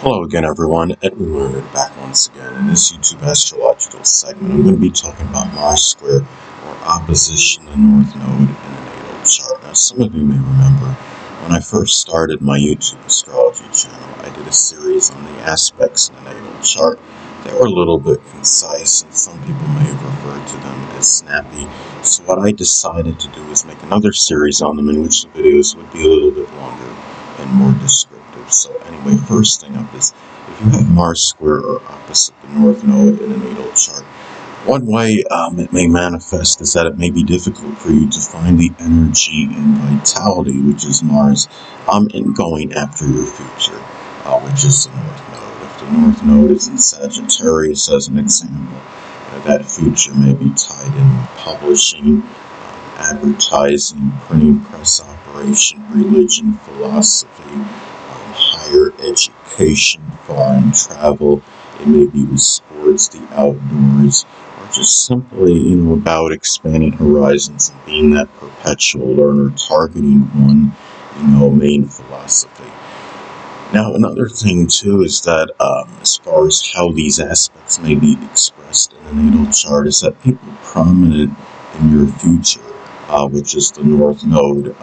Hello again, everyone. Edwin Leonard back once again. In this YouTube astrological segment, I'm going to be talking about Mars square or opposition to the North Node in the natal chart. Now, some of you may remember when I first started my YouTube astrology channel, I did a series on the aspects in the natal chart. They were a little bit concise, and some people may have referred to them as snappy. So what I decided to do is make another series on them in which the videos would be a little bit longer and more descriptive. So anyway, first thing up is if you have Mars square or opposite the North Node in a natal chart, one way it may manifest is that it may be difficult for you to find the energy and vitality, which is Mars, in going after your future, which is the North Node. If the North Node is in Sagittarius, as an example, that future may be tied in with publishing, advertising, printing press operation, religion, philosophy, higher education, foreign travel. It may be with sports, the outdoors, or just simply, about expanding horizons and being that perpetual learner, targeting one, main philosophy. Now, another thing too is that as far as how these aspects may be expressed in the natal chart is that people prominent in your future, which is the North Node,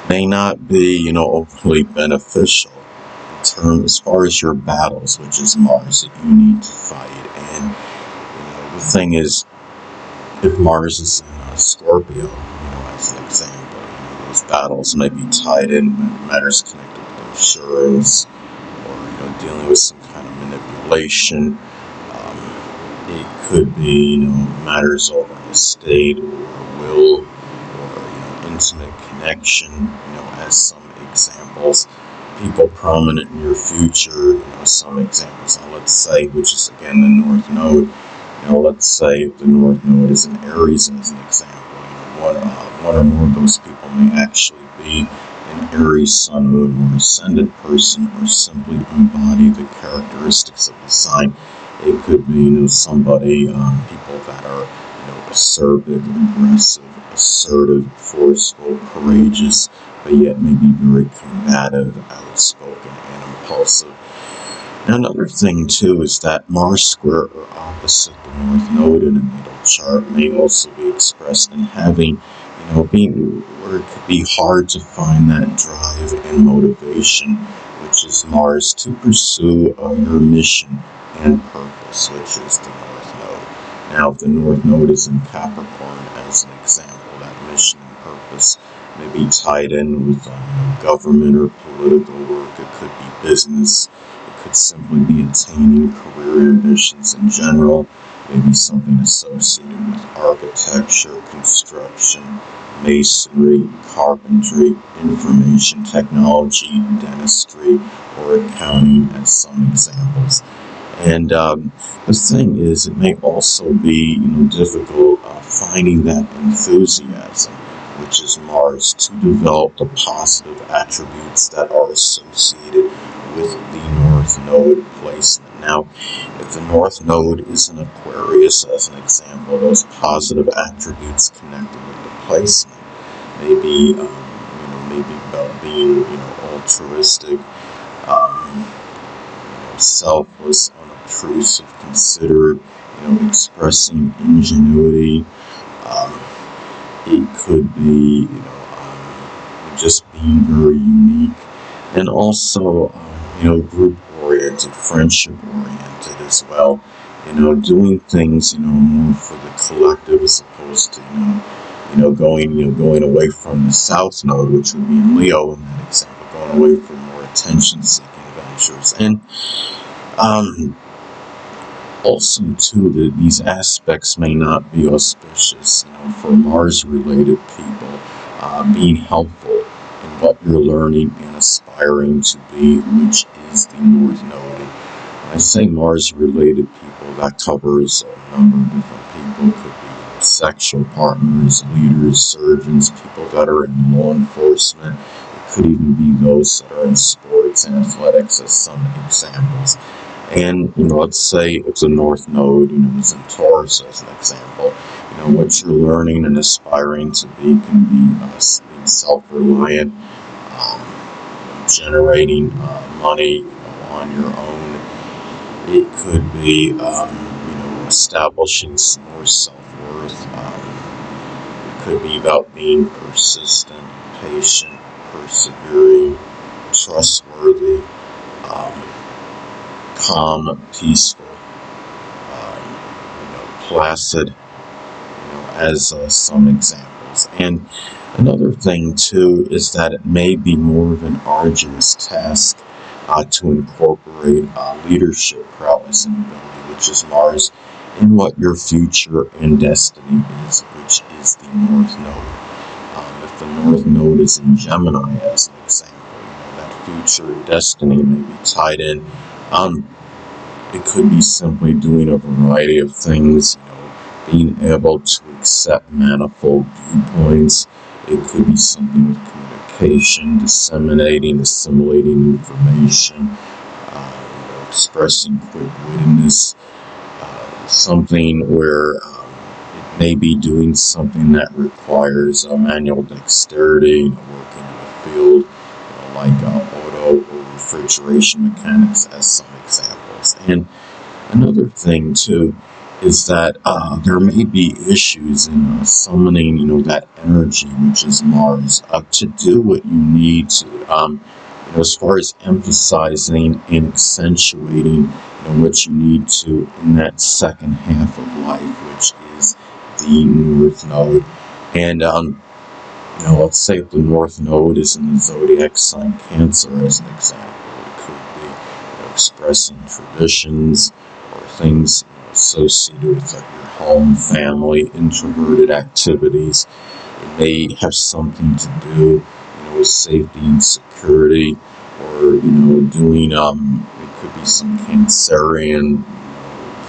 may not be, overly beneficial in terms as far as your battles, which is Mars, that you need to fight. And the thing is, if Mars is in Scorpio, as an example, those battles may be tied in with matters connected with insurance or dealing with some kind of manipulation. It could be matters over an estate or a will or intimate connection. As some examples, people prominent in your future. Some examples. Now, let's say, which is again the North Node. Let's say if the North Node is in Aries, as an example. One or more of those people may actually be an Aries Sun, Moon, or Ascendant person, or simply embody the characteristics of the sign. It could be, somebody, people that are, assertive, aggressive, assertive, forceful, courageous, but yet maybe very combative, outspoken, and impulsive. Now, another thing, too, is that Mars square or opposite the North Node in a natal chart may also be expressed in having, being where it could be hard to find that drive and motivation, which is Mars, to pursue your mission and purpose, which is the North Node. Now, if the North Node is in Capricorn, as an example, that mission and purpose may be tied in with government or political work. It could be business. It could simply be attaining career ambitions in general. Maybe something associated with architecture, construction, masonry, carpentry, information technology, dentistry, or accounting, as some examples. And the thing is, it may also be difficult finding that enthusiasm, which is Mars, to develop the positive attributes that are associated with the North Node placement. Now, if the North Node is in Aquarius, as an example, those positive attributes connected with the placement may be, maybe about being, altruistic, selfless, unobtrusive, considerate, expressing ingenuity. It could be, just being very unique, and also, group-oriented, friendship-oriented as well. Doing things, more for the collective as opposed to, going away from the South Node, which would be in Leo in that example, going away from more attention-seeking ventures. And also, too, these aspects may not be auspicious, for Mars-related people, being helpful in what you're learning and aspiring to be, which is the North Node. And when I say Mars-related people, that covers a number of different people. It could be sexual partners, leaders, surgeons, people that are in law enforcement. It could even be those that are in sports and athletics, as some examples. And, let's say it's a North Node, is in Taurus, as an example. What you're learning and aspiring to be can be being self-reliant, generating money on your own. It could be, establishing some more self-worth. It could be about being persistent, patient, persevering, trustworthy, calm, peaceful, placid, as some examples. And another thing, too, is that it may be more of an arduous task to incorporate leadership prowess and ability, which is Mars, in what your future and destiny is, which is the North Node. If the North Node is in Gemini, as an example, that future and destiny may be tied in. It could be simply doing a variety of things, being able to accept manifold viewpoints. It could be something with communication, disseminating, assimilating information, expressing quick-wittedness, something where it may be doing something that requires manual dexterity, working in the field, like auto or refrigeration mechanics, as some examples. And another thing, too, is that there may be issues in summoning, that energy, which is Mars, to do what you need to, as far as emphasizing and accentuating, what you need to in that second half of life, which is the North Node. And, let's say if the North Node is in the zodiac sign Cancer, as an example, it could be expressing traditions or things associated with your home, family, introverted activities. It may have something to do, with safety and security, or doing it could be some Cancerian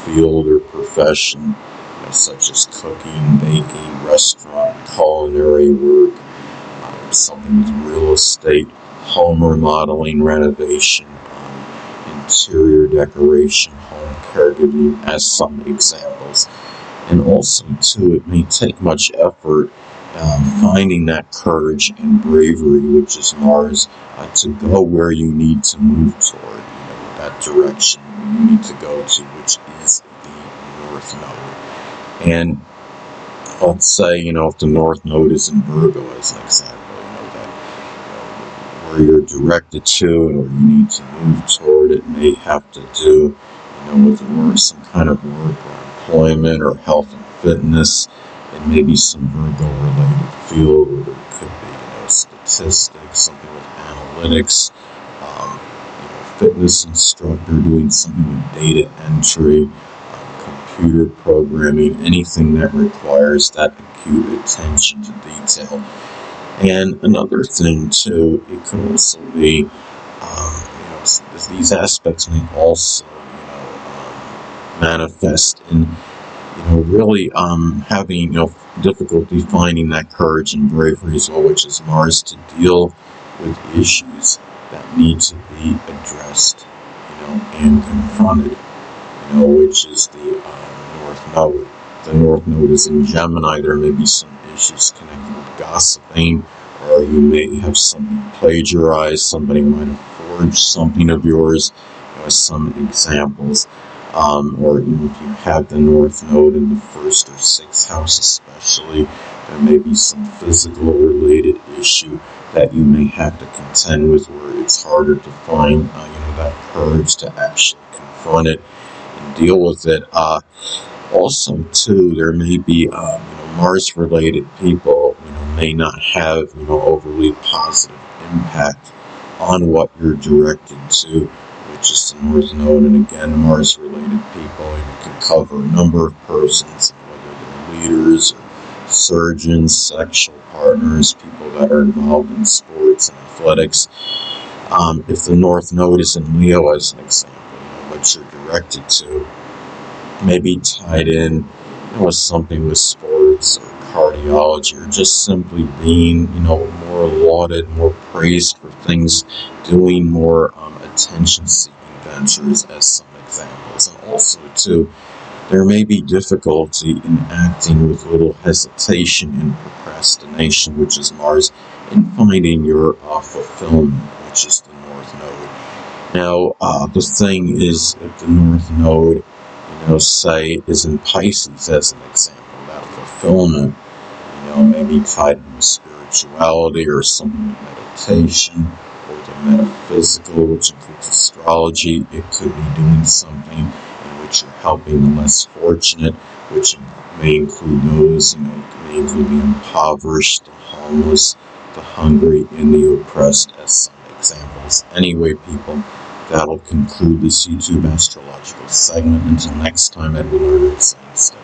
field or profession, such as cooking, baking, restaurant, culinary work, something with real estate, home remodeling, renovation, interior decoration, home caregiving, as some examples. And also, too, it may take much effort finding that courage and bravery, which is Mars, to go where you need to move toward, that direction you need to go to, which is the North Node. And let's say, if the North Node is in Virgo, as an example, that where you're directed to or you need to move toward, it may have to do, with work, some kind of work or employment or health and fitness. It may be some Virgo-related field, or it could be, statistics, something with analytics, fitness instructor, doing something with data entry, computer programming, anything that requires that acute attention to detail. And another thing, too, it could also be, these aspects may also, manifest in, really having, difficulty finding that courage and bravery as well, which is Mars, to deal with issues that need to be addressed, and confronted, which is the North Node. The North Node is in Gemini. There may be some issues connected with gossiping, or you may have something plagiarized. Somebody might have forged something of yours, as some examples. Or if you have the North Node in the first or sixth house especially, there may be some physical related issue that you may have to contend with, where it's harder to find that courage to actually confront it and deal with it. Also, too, there may be Mars related people may not have overly positive impact on what you're directed to, which is the North Node. And again, Mars-related people, can cover a number of persons, whether they're leaders, or surgeons, sexual partners, people that are involved in sports and athletics. If the North Node is in Leo, as an example, what you're directed to may be tied in, with something with sports or cardiology, or just simply being, more lauded, more praised for things, doing more attention-seeking ventures, as some examples. And also, too, there may be difficulty in acting with little hesitation and procrastination, which is Mars, in finding your fulfillment, which is the North Node. Now, the thing is, if the North Node, say, is in Pisces as an example, that fulfillment, maybe tied into spirituality or something with meditation or the metaphysical, which includes astrology. It could be doing something in which you're helping the less fortunate, which may include those, may include the impoverished, the homeless, the hungry, and the oppressed as some examples. Anyway, people, that'll conclude this YouTube astrological segment. Until next time, Edwin Leonard saying stay